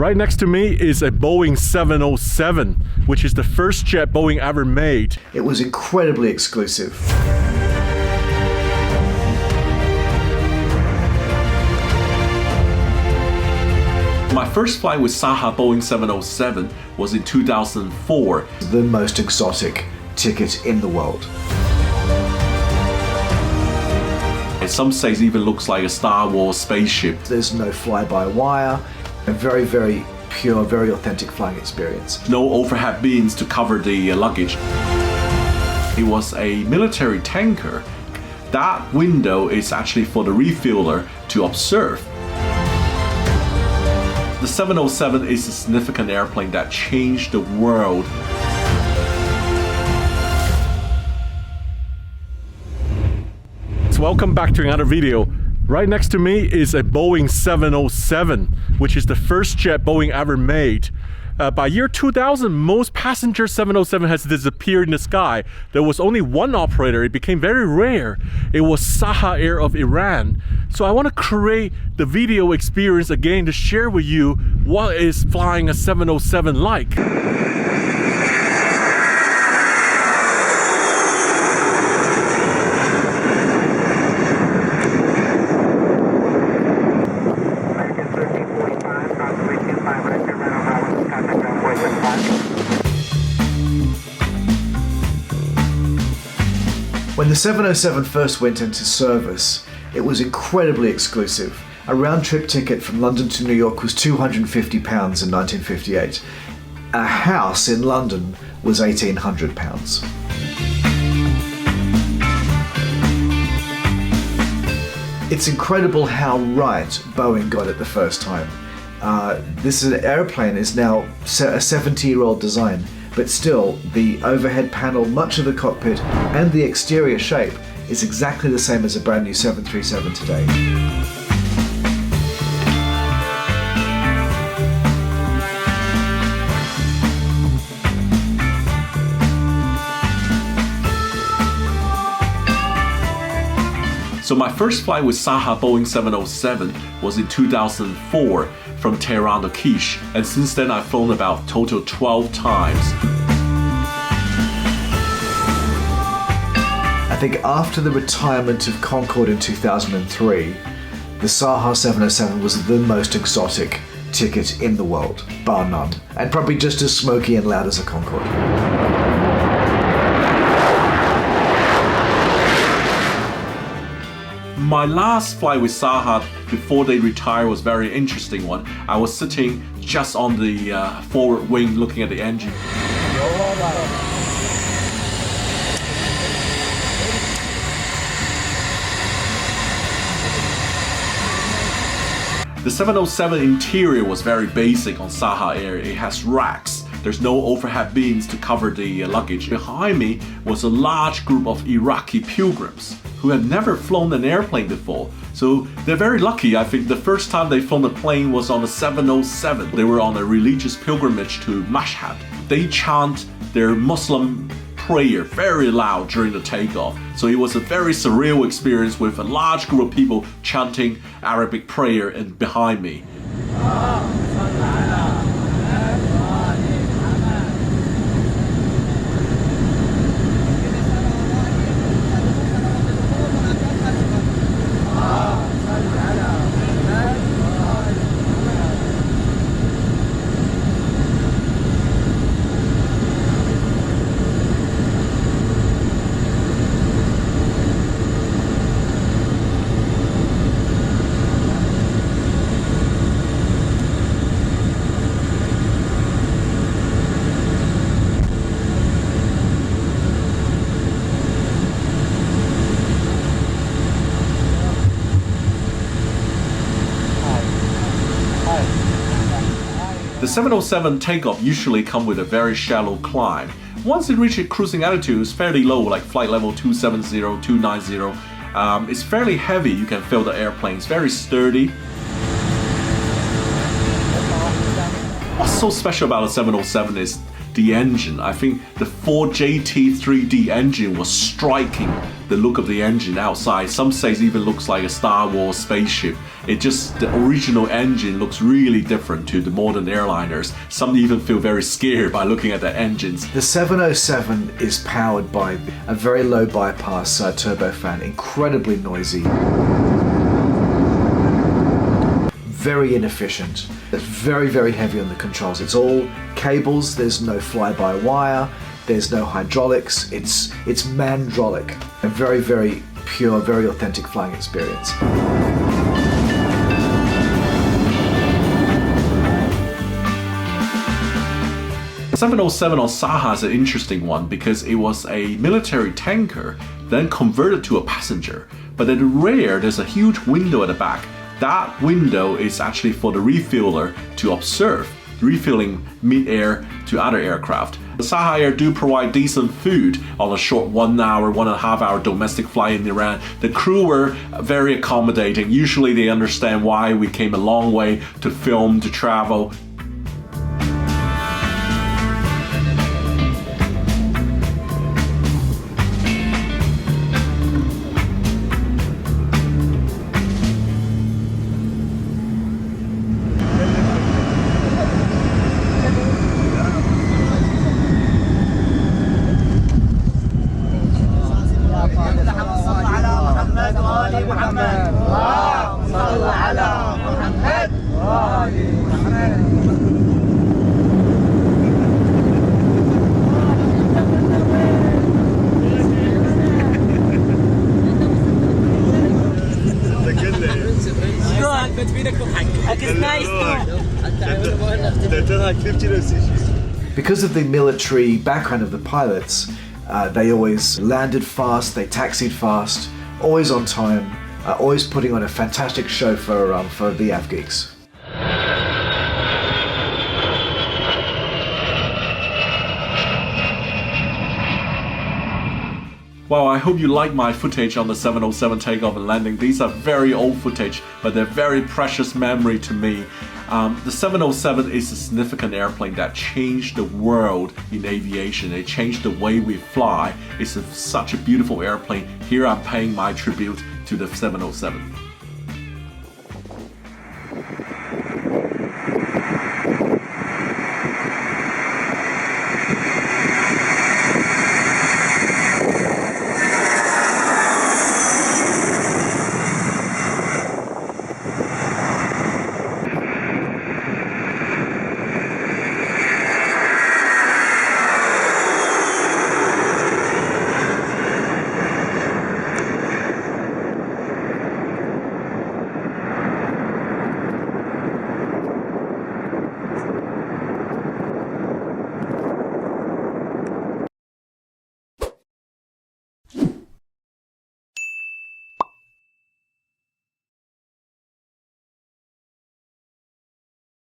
Right next to me is a Boeing 707, which is the first jet Boeing ever made. It was incredibly exclusive. My first flight with Saha Boeing 707 was in 2004. The most exotic ticket in the world. In some say it even looks like a Star Wars spaceship. There's no fly-by-wire. A very, very pure, very authentic flying experience. No overhead bins to cover the luggage. It was a military tanker. That window is actually for the refueler to observe. The 707 is a significant airplane that changed the world. So welcome back to another video. Right next to me is a Boeing 707, which is the first jet Boeing ever made. By year 2000, most passenger 707 has disappeared in the sky. There was only one operator. It became very rare. It was Saha Air of Iran. So I want to create the video experience again to share with you what is flying a 707 like. When the 707 first went into service, it was incredibly exclusive. A round-trip ticket from London to New York was £250 in 1958. A house in London was £1,800. It's incredible how right Boeing got it the first time. This airplane is now a 70-year-old design, but still the overhead panel, much of the cockpit and the exterior shape is exactly the same as a brand new 737 today. So my first flight with Saha Boeing 707 was in 2004 from Tehran to Kish, and since then I've flown about total 12 times. I think after the retirement of Concorde in 2003, the Saha 707 was the most exotic ticket in the world, bar none, and probably just as smoky and loud as a Concorde. My last flight with Saha before they retire was a very interesting one. I was sitting just on the forward wing looking at the engine. The 707 interior was very basic on Saha Air. It has racks. There's no overhead bins to cover the luggage. Behind me was a large group of Iraqi pilgrims who had never flown an airplane before. So they're very lucky. I think the first time they flown a plane was on a 707. They were on a religious pilgrimage to Mashad. They chant their Muslim prayer very loud during the takeoff. So it was a very surreal experience with a large group of people chanting Arabic prayer and behind me. The 707 takeoff usually come with a very shallow climb. Once it reaches cruising altitude, it's fairly low, like flight level 270, 290. It's fairly heavy, you can feel the airplane. It's very sturdy. What's so special about a 707 is the engine. I think the Ford JT3D engine was striking. The look of the engine outside, some say it even looks like a Star Wars spaceship. The original engine looks really different to the modern airliners. Some even feel very scared by looking at the engines. The 707 is powered by a very low bypass turbofan, incredibly noisy, very inefficient. It's very, very heavy on the controls. It's all cables, there's no fly-by-wire, there's no hydraulics, it's mandrolic. A very, very pure, very authentic flying experience. The 707 on Saha is an interesting one because it was a military tanker, then converted to a passenger. But at the rear, there's a huge window at the back. That window is actually for the refueler to observe, refueling mid-air to other aircraft. The Saha Air do provide decent food on a short 1 hour, 1.5 hour domestic flight in Iran. The crew were very accommodating. Usually they understand why we came a long way to film, to travel. Because of the military background of the pilots, they always landed fast, they taxied fast, always on time, always putting on a fantastic show for the Av geeks. Well, I hope you like my footage on the 707 takeoff and landing. These are very old footage, but they're very precious memory to me. The 707 is a significant airplane that changed the world in aviation. It changed the way we fly. It's such a beautiful airplane. Here I'm paying my tribute to the 707.